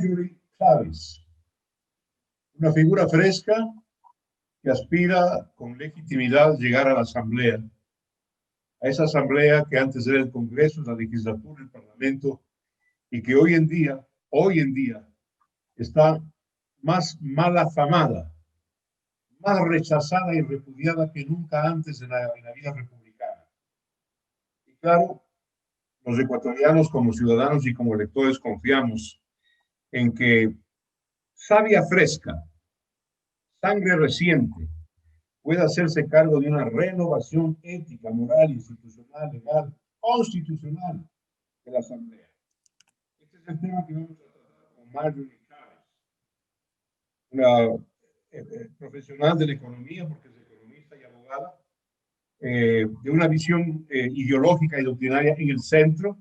Marjorie Chávez, una figura fresca que aspira con legitimidad llegar a la Asamblea, a esa Asamblea que antes era el Congreso, la legislatura, el Parlamento, y que hoy en día está más mal afamada, más rechazada y repudiada que nunca antes en la vida republicana. Y claro, los ecuatorianos como ciudadanos y como electores confiamos en que savia fresca, sangre reciente, pueda hacerse cargo de una renovación ética, moral, institucional, legal, constitucional de la Asamblea. Este es el tema que vamos a tratar con Marjorie Chávez, una profesional de la economía, porque es economista y abogada, de una visión ideológica y doctrinaria en el centro,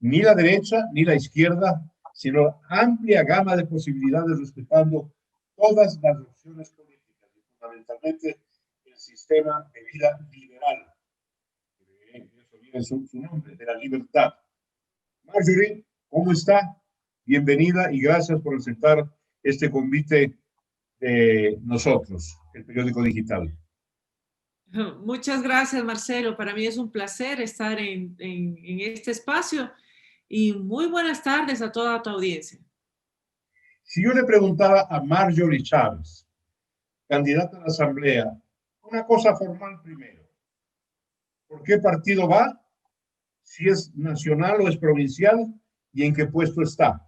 ni la derecha ni la izquierda, sino amplia gama de posibilidades respetando todas las opciones políticas y fundamentalmente el sistema de vida liberal. Eso viene su nombre, de la libertad. Marjorie, ¿cómo está? Bienvenida y gracias por aceptar este convite de nosotros, el periódico digital. Muchas gracias, Marcelo. Para mí es un placer estar en este espacio y muy buenas tardes a toda tu audiencia. Si yo le preguntara a Marjorie Chávez, candidata a la Asamblea, una cosa formal primero, ¿por qué partido va? Si es nacional o es provincial y en qué puesto está.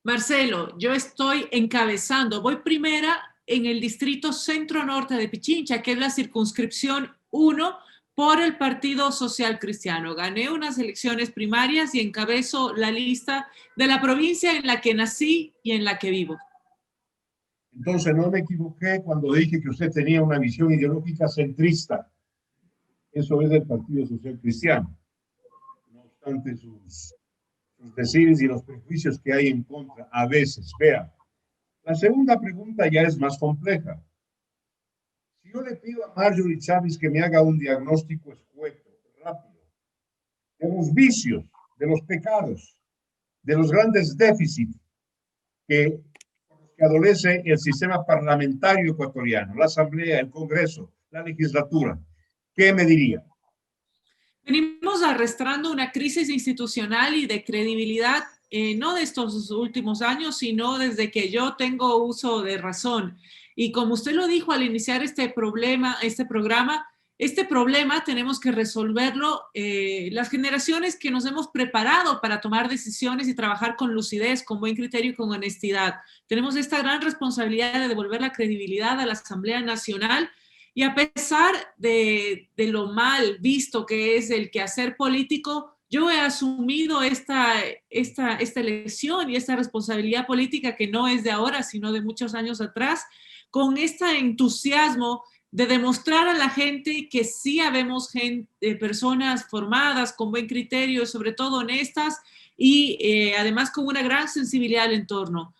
Marcelo, yo estoy encabezando, voy primera en el distrito centro-norte de Pichincha, que es la circunscripción 1 por el Partido Social Cristiano. Gané unas elecciones primarias y encabezo la lista de la provincia en la que nací y en la que vivo. Entonces no me equivoqué cuando dije que usted tenía una visión ideológica centrista. Eso es del Partido Social Cristiano. No obstante sus decires y los prejuicios que hay en contra, a veces. Vea, la segunda pregunta ya es más compleja. Si yo le pido a Marjorie Chávez que me haga un diagnóstico escueto, rápido, de los vicios, de los pecados, de los grandes déficits que adolece el sistema parlamentario ecuatoriano, la Asamblea, el Congreso, la legislatura, ¿qué me diría? Venimos arrastrando una crisis institucional y de credibilidad, no de estos últimos años, sino desde que yo tengo uso de razón. Y como usted lo dijo al iniciar este programa, tenemos que resolverlo las generaciones que nos hemos preparado para tomar decisiones y trabajar con lucidez, con buen criterio y con honestidad. Tenemos esta gran responsabilidad de devolver la credibilidad a la Asamblea Nacional. Y a pesar de lo mal visto que es el quehacer político, yo he asumido esta elección y esta responsabilidad política que no es de ahora, sino de muchos años atrás, con este entusiasmo de demostrar a la gente que sí habemos personas formadas, con buen criterio, sobre todo honestas y además con una gran sensibilidad al entorno.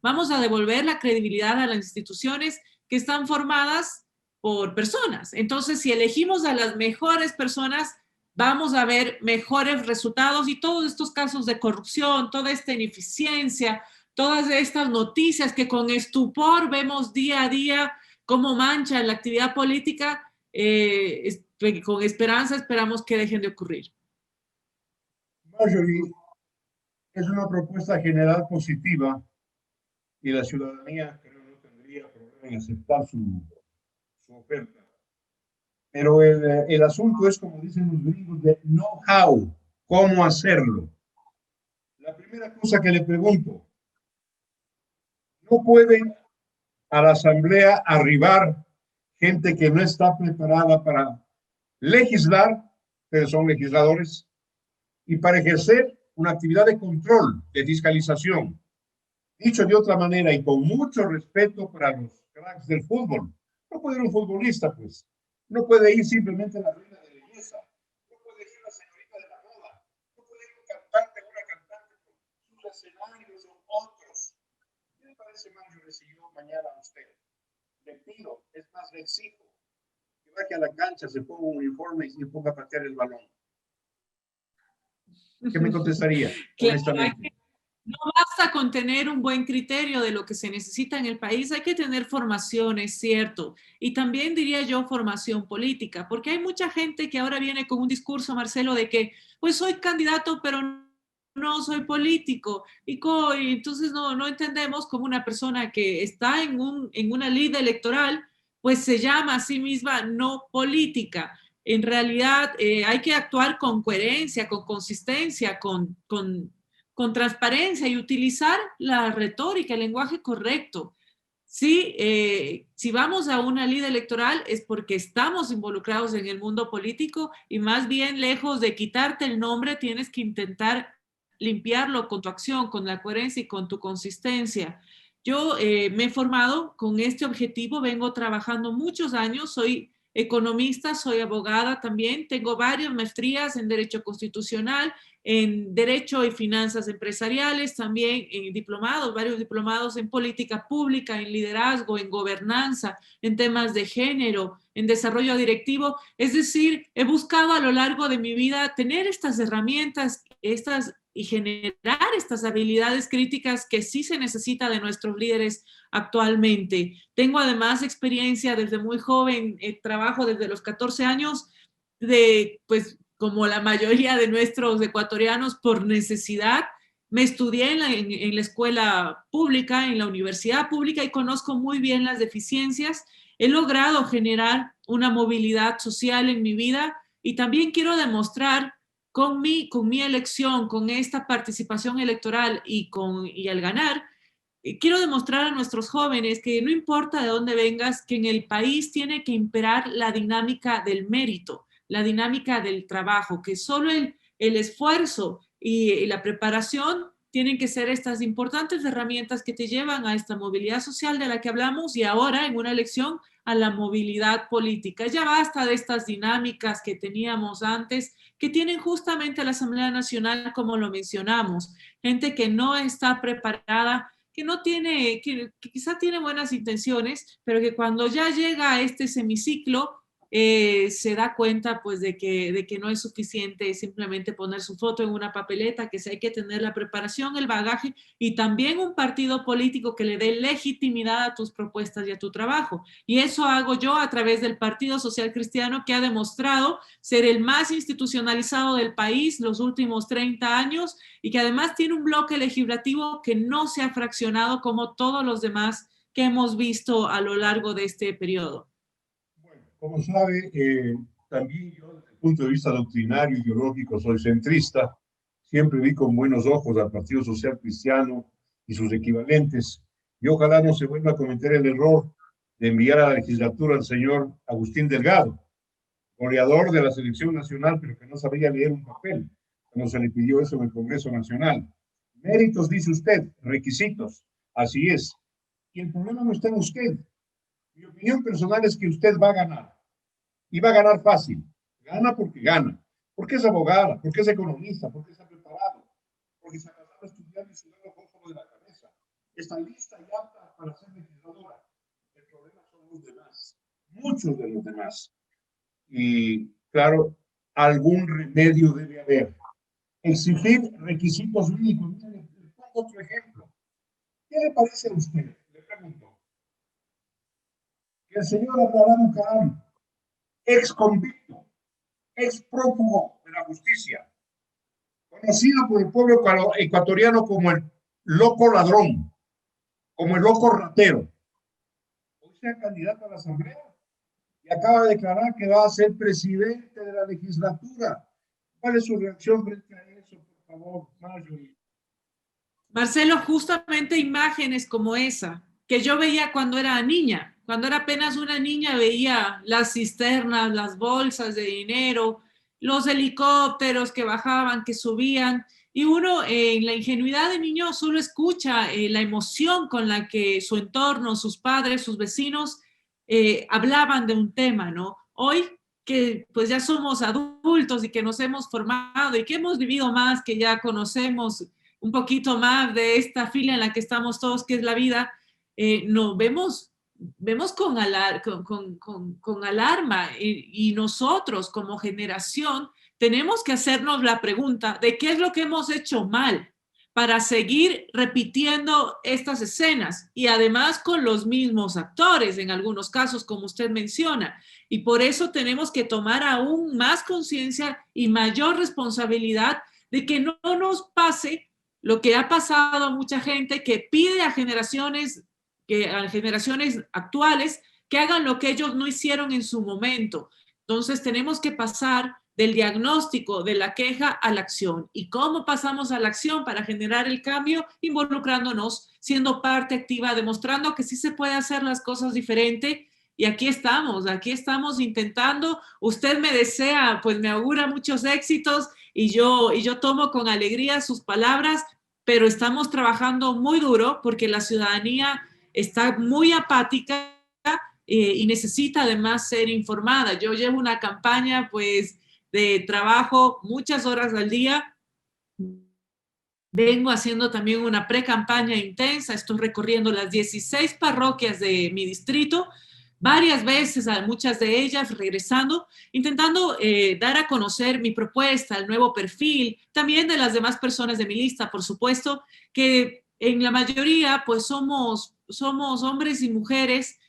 Vamos a devolver la credibilidad a las instituciones que están formadas por personas. Entonces, si elegimos a las mejores personas, vamos a ver mejores resultados y todos estos casos de corrupción, toda esta ineficiencia, todas estas noticias que con estupor vemos día a día cómo manchan la actividad política, con esperanza esperamos que dejen de ocurrir. Marjorie, es una propuesta general positiva y la ciudadanía creo no tendría problema en aceptar su oferta. Pero el asunto es, como dicen los gringos, de know-how, cómo hacerlo. La primera cosa que le pregunto, ¿no pueden a la Asamblea arribar gente que no está preparada para legislar, pero son legisladores, y para ejercer una actividad de control, de fiscalización? Dicho de otra manera y con mucho respeto para los cracks del fútbol, no puede ir un futbolista, pues. No puede ir simplemente la reina de belleza. No puede ir la señorita de la moda. No puede ir un cantante o una cantante con sus escenarios o otros. ¿Qué le parece, Marjorie, si yo mañana a usted le pido, es más, le exijo que baje a la cancha, se ponga un uniforme y se ponga a patear el balón? ¿Qué me contestaría, honestamente? no basta con tener un buen criterio de lo que se necesita en el país, hay que tener formación, es cierto. Y también diría yo formación política, porque hay mucha gente que ahora viene con un discurso, Marcelo, de que pues soy candidato, pero no soy político. Y entonces no entendemos cómo una persona que está en una lid electoral, pues se llama a sí misma no política. En realidad hay que actuar con coherencia, con consistencia, con transparencia y utilizar la retórica, el lenguaje correcto. Sí, si vamos a una ley electoral es porque estamos involucrados en el mundo político y más bien lejos de quitarte el nombre, tienes que intentar limpiarlo con tu acción, con la coherencia y con tu consistencia. Yo me he formado con este objetivo, vengo trabajando muchos años, soy economista, soy abogada también, tengo varias maestrías en Derecho Constitucional, en Derecho y Finanzas Empresariales, también en diplomados, varios diplomados en política pública, en liderazgo, en gobernanza, en temas de género, en desarrollo directivo. Es decir, he buscado a lo largo de mi vida tener estas herramientas, y generar estas habilidades críticas que sí se necesita de nuestros líderes actualmente. Tengo además experiencia desde muy joven, trabajo desde los 14 años pues como la mayoría de nuestros ecuatorianos por necesidad. Me estudié en la escuela pública, en la universidad pública y conozco muy bien las deficiencias. He logrado generar una movilidad social en mi vida y también quiero demostrar con mi elección, con esta participación electoral y al ganar, quiero demostrar a nuestros jóvenes que no importa de dónde vengas, que en el país tiene que imperar la dinámica del mérito, la dinámica del trabajo, que solo el esfuerzo y la preparación tienen que ser estas importantes herramientas que te llevan a esta movilidad social de la que hablamos y ahora en una elección a la movilidad política. Ya basta de estas dinámicas que teníamos antes, que tienen justamente la Asamblea Nacional, como lo mencionamos, gente que no está preparada, que no tiene, que quizá tiene buenas intenciones, pero que cuando ya llega a este semiciclo se da cuenta pues de que no es suficiente simplemente poner su foto en una papeleta, que sí hay que tener la preparación, el bagaje y también un partido político que le dé legitimidad a tus propuestas y a tu trabajo. Y eso hago yo a través del Partido Social Cristiano, que ha demostrado ser el más institucionalizado del país los últimos 30 años y que además tiene un bloque legislativo que no se ha fraccionado como todos los demás que hemos visto a lo largo de este periodo. Bueno, como sabe, también yo desde el punto de vista doctrinario, ideológico, soy centrista. Siempre vi con buenos ojos al Partido Social Cristiano y sus equivalentes. Y ojalá no se vuelva a cometer el error de enviar a la legislatura al señor Agustín Delgado, goleador de la selección nacional, pero que no sabía leer un papel cuando se le pidió eso en el Congreso Nacional. Méritos, dice usted, requisitos. Así es. Y el problema no está en usted. Mi opinión personal es que usted va a ganar. Y va a ganar fácil. Gana porque gana. Porque es abogada, porque es economista, porque está preparado, porque se ha pasado estudiando y sudando con de la cabeza. Está lista y apta para ser legisladora. El problema son los demás. Muchos de los demás. Y claro, algún remedio debe haber. Exigir requisitos únicos. Le pongo otro ejemplo. ¿Qué le parece a usted? Le pregunto. Que el señor Abraham Caram, ex convicto, ex prófugo de la justicia, conocido por el pueblo ecuatoriano como el loco ladrón, como el loco ratero, hoy sea candidato a la Asamblea y acaba de declarar que va a ser presidente de la legislatura. ¿Cuál es su reacción frente a eso, por favor, Marjorie? Marcelo, justamente imágenes como esa, que yo veía cuando era niña, cuando era apenas una niña, veía las cisternas, las bolsas de dinero, los helicópteros que bajaban, que subían, y uno en la ingenuidad de niño solo escucha la emoción con la que su entorno, sus padres, sus vecinos hablaban de un tema, ¿no? Hoy que pues ya somos adultos y que nos hemos formado y que hemos vivido más, que ya conocemos un poquito más de esta fila en la que estamos todos, que es la vida, nos vemos con alarma y nosotros como generación tenemos que hacernos la pregunta de qué es lo que hemos hecho mal para seguir repitiendo estas escenas y además con los mismos actores en algunos casos, como usted menciona. Y por eso tenemos que tomar aún más conciencia y mayor responsabilidad de que no nos pase lo que ha pasado a mucha gente que pide a generaciones actuales que hagan lo que ellos no hicieron en su momento. Entonces tenemos que pasar del diagnóstico, de la queja a la acción. ¿Y cómo pasamos a la acción para generar el cambio? Involucrándonos, siendo parte activa, demostrando que sí se puede hacer las cosas diferente. Y aquí estamos intentando. Usted me desea, pues me augura muchos éxitos y yo tomo con alegría sus palabras, pero estamos trabajando muy duro porque la ciudadanía está muy apática y necesita además ser informada. Yo llevo una campaña, pues, de trabajo muchas horas al día. Vengo haciendo también una pre-campaña intensa, estoy recorriendo las 16 parroquias de mi distrito, varias veces, a muchas de ellas regresando, intentando dar a conocer mi propuesta, el nuevo perfil, también de las demás personas de mi lista, por supuesto, que en la mayoría pues somos hombres y mujeres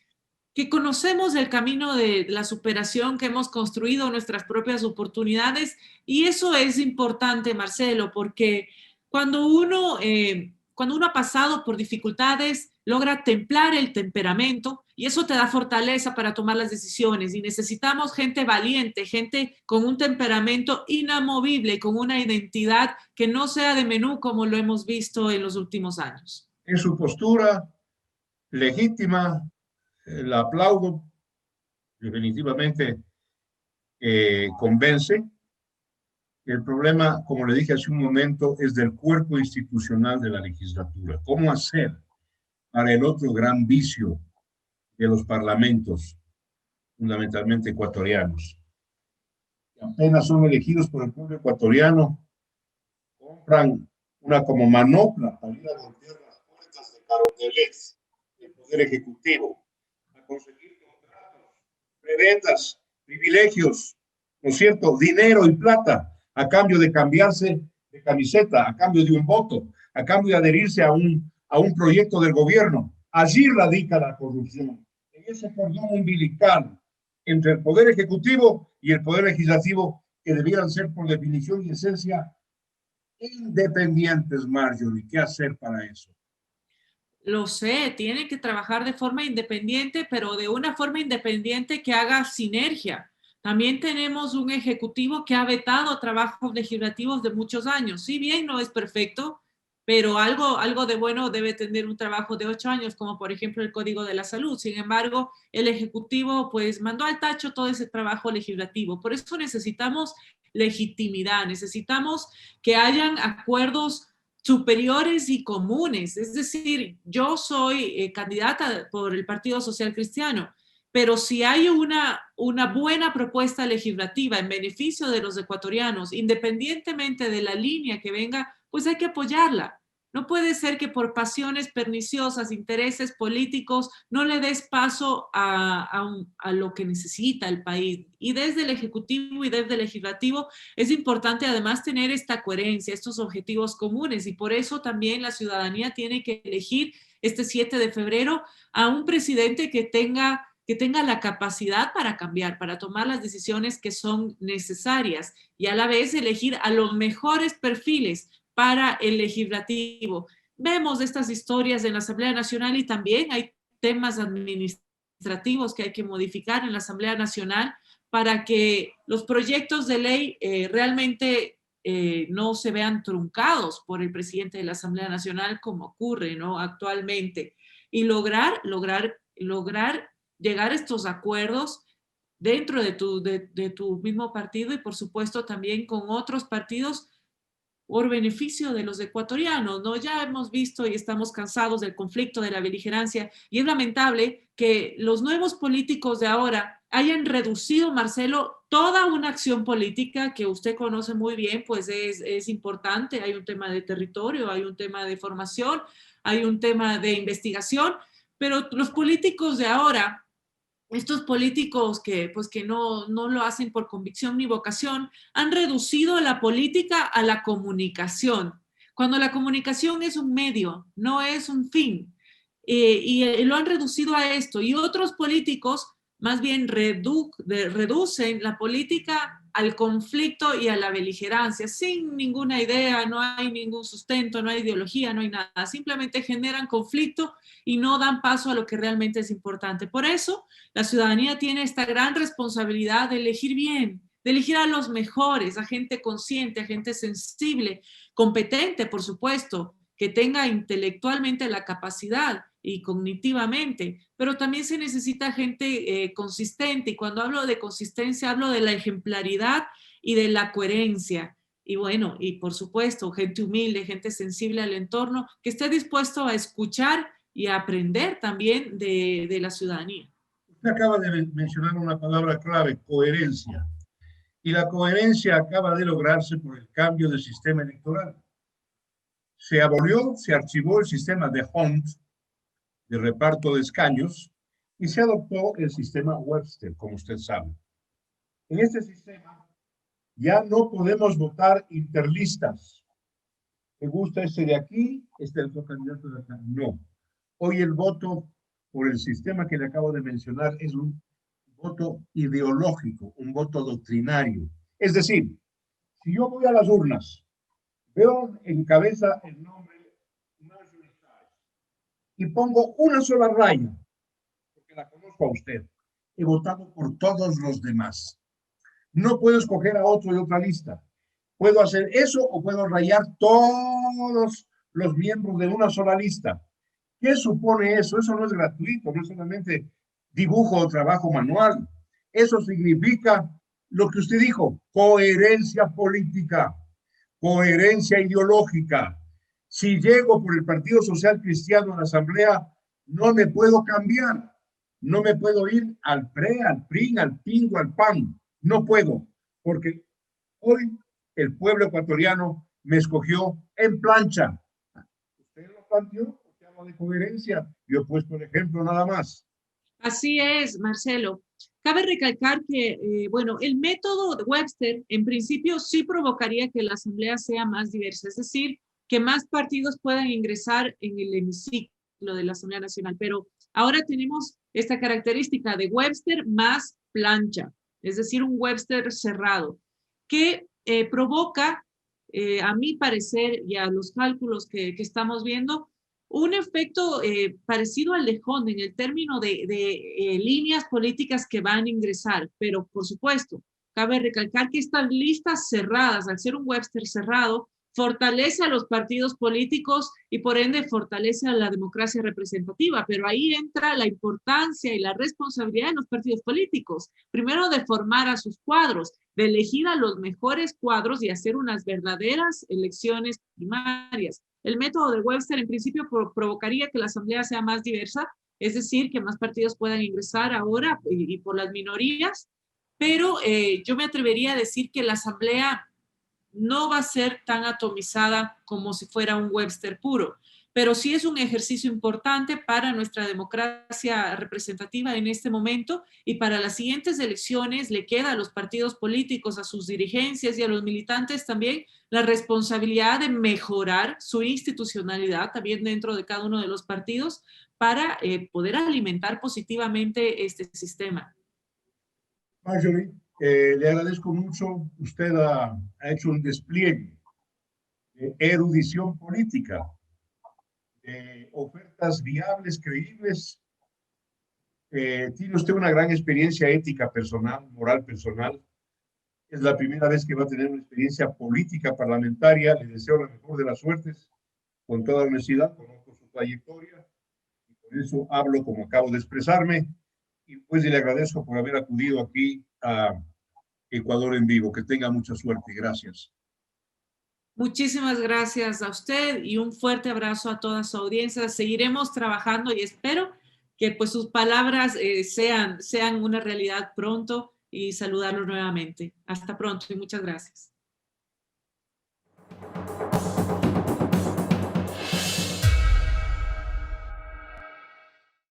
que conocemos el camino de la superación, que hemos construido nuestras propias oportunidades, y eso es importante, Marcelo, porque cuando uno ha pasado por dificultades, logra templar el temperamento y eso te da fortaleza para tomar las decisiones. Y necesitamos gente valiente, gente con un temperamento inamovible, con una identidad que no sea de menú como lo hemos visto en los últimos años. En su postura legítima, la aplaudo, definitivamente convence. El problema, como le dije hace un momento, es del cuerpo institucional de la legislatura. ¿Cómo hacer para el otro gran vicio de los parlamentos, fundamentalmente ecuatorianos? Que apenas son elegidos por el pueblo ecuatoriano, compran una como manopla para ir a golpear las puertas de Carondelet, del Poder Ejecutivo, a conseguir contratos, prebendas, privilegios, ¿no es cierto? Dinero y plata, a cambio de cambiarse de camiseta, a cambio de un voto, a cambio de adherirse a un proyecto del gobierno. Allí radica la corrupción, en ese cordón umbilical entre el Poder Ejecutivo y el Poder Legislativo, que debieran ser por definición y esencia independientes, Marjorie. ¿Qué hacer para eso? Lo sé, tiene que trabajar de forma independiente, pero de una forma independiente que haga sinergia. También tenemos un ejecutivo que ha vetado trabajos legislativos de muchos años. Si bien no es perfecto, pero algo de bueno debe tener un trabajo de 8 años, como por ejemplo el Código de la Salud. Sin embargo, el Ejecutivo pues mandó al tacho todo ese trabajo legislativo. Por eso necesitamos legitimidad, necesitamos que hayan acuerdos superiores y comunes. Es decir, yo soy candidata por el Partido Social Cristiano, pero si hay una buena propuesta legislativa en beneficio de los ecuatorianos, independientemente de la línea que venga, pues hay que apoyarla. No puede ser que por pasiones perniciosas, intereses políticos, no le des paso a lo que necesita el país. Y desde el Ejecutivo y desde el Legislativo es importante además tener esta coherencia, estos objetivos comunes. Y por eso también la ciudadanía tiene que elegir este 7 de febrero a un presidente que tenga la capacidad para cambiar, para tomar las decisiones que son necesarias y a la vez elegir a los mejores perfiles para el legislativo. Vemos estas historias en la Asamblea Nacional y también hay temas administrativos que hay que modificar en la Asamblea Nacional para que los proyectos de ley realmente no se vean truncados por el presidente de la Asamblea Nacional como ocurre, ¿no? Actualmente. Y lograr llegar a estos acuerdos dentro de tu mismo partido y por supuesto también con otros partidos por beneficio de los ecuatorianos, ¿no? Ya hemos visto y estamos cansados del conflicto, de la beligerancia, y es lamentable que los nuevos políticos de ahora hayan reducido, Marcelo, toda una acción política que usted conoce muy bien, pues es importante. Hay un tema de territorio, hay un tema de formación, hay un tema de investigación, pero los políticos de ahora, estos políticos que no lo hacen por convicción ni vocación, han reducido la política a la comunicación. cuando la comunicación es un medio, no es un fin. Y lo han reducido a esto. Y otros políticos más bien reducen la política al conflicto y a la beligerancia, sin ninguna idea, no hay ningún sustento, no hay ideología, no hay nada. Simplemente generan conflicto y no dan paso a lo que realmente es importante. Por eso, la ciudadanía tiene esta gran responsabilidad de elegir bien, de elegir a los mejores, a gente consciente, a gente sensible, competente, por supuesto, que tenga intelectualmente la capacidad y cognitivamente, pero también se necesita gente consistente, y cuando hablo de consistencia hablo de la ejemplaridad y de la coherencia, y bueno, y por supuesto, gente humilde, gente sensible al entorno, que esté dispuesto a escuchar y a aprender también de la ciudadanía. Usted acaba de mencionar una palabra clave, coherencia. Y la coherencia acaba de lograrse por el cambio del sistema electoral. Se abolió, se archivó el sistema de Hunt, de reparto de escaños, y se adoptó el sistema Webster, como usted sabe. En este sistema ya no podemos votar interlistas. ¿Me gusta este de aquí? Este es el candidato de acá. No. Hoy el voto por el sistema que le acabo de mencionar es un voto ideológico, un voto doctrinario. Es decir, si yo voy a las urnas, veo en cabeza el nombre y pongo una sola raya, porque la conozco a usted, he votado por todos los demás. No puedo escoger a otro de otra lista. Puedo hacer eso o puedo rayar todos los miembros de una sola lista. ¿Qué supone eso? Eso no es gratuito, no es solamente dibujo o trabajo manual. Eso significa lo que usted dijo, coherencia política, coherencia ideológica. Si llego por el Partido Social Cristiano a la Asamblea, no me puedo cambiar. No me puedo ir al PRE, al PRI, al PINGO, al PAN. No puedo, porque hoy el pueblo ecuatoriano me escogió en plancha. Usted lo planteó porque habla de coherencia. Yo he puesto el ejemplo nada más. Así es, Marcelo. Cabe recalcar que, bueno, el método de Webster en principio sí provocaría que la asamblea sea más diversa, es decir, que más partidos puedan ingresar en el hemiciclo de la Asamblea Nacional, pero ahora tenemos esta característica de Webster más plancha, es decir, un Webster cerrado, que provoca, a mi parecer y a los cálculos que estamos viendo, un efecto parecido al de Hunt en el término de líneas políticas que van a ingresar, pero por supuesto, cabe recalcar que estas listas cerradas, al ser un Webster cerrado, fortalece a los partidos políticos y por ende fortalece a la democracia representativa, pero ahí entra la importancia y la responsabilidad de los partidos políticos, primero de formar a sus cuadros, de elegir a los mejores cuadros y hacer unas verdaderas elecciones primarias. El método de Webster en principio provocaría que la asamblea sea más diversa, es decir, que más partidos puedan ingresar ahora y por las minorías, pero yo me atrevería a decir que la asamblea no va a ser tan atomizada como si fuera un Webster puro, pero sí es un ejercicio importante para nuestra democracia representativa en este momento y para las siguientes elecciones le queda a los partidos políticos, a sus dirigencias y a los militantes también la responsabilidad de mejorar su institucionalidad también dentro de cada uno de los partidos para poder alimentar positivamente este sistema. Marjorie, le agradezco mucho. Usted ha hecho un despliegue de erudición política, de ofertas viables, creíbles. Tiene usted una gran experiencia ética personal, moral personal. Es la primera vez que va a tener una experiencia política parlamentaria. Le deseo la mejor de las suertes. Con toda honestidad, conozco su trayectoria y por eso hablo como acabo de expresarme. Y pues le agradezco por haber acudido aquí a Ecuador en Vivo. Que tenga mucha suerte. Gracias. Muchísimas gracias a usted y un fuerte abrazo a toda su audiencia. Seguiremos trabajando y espero que pues sus palabras sean una realidad pronto y saludarlos nuevamente. Hasta pronto y muchas gracias.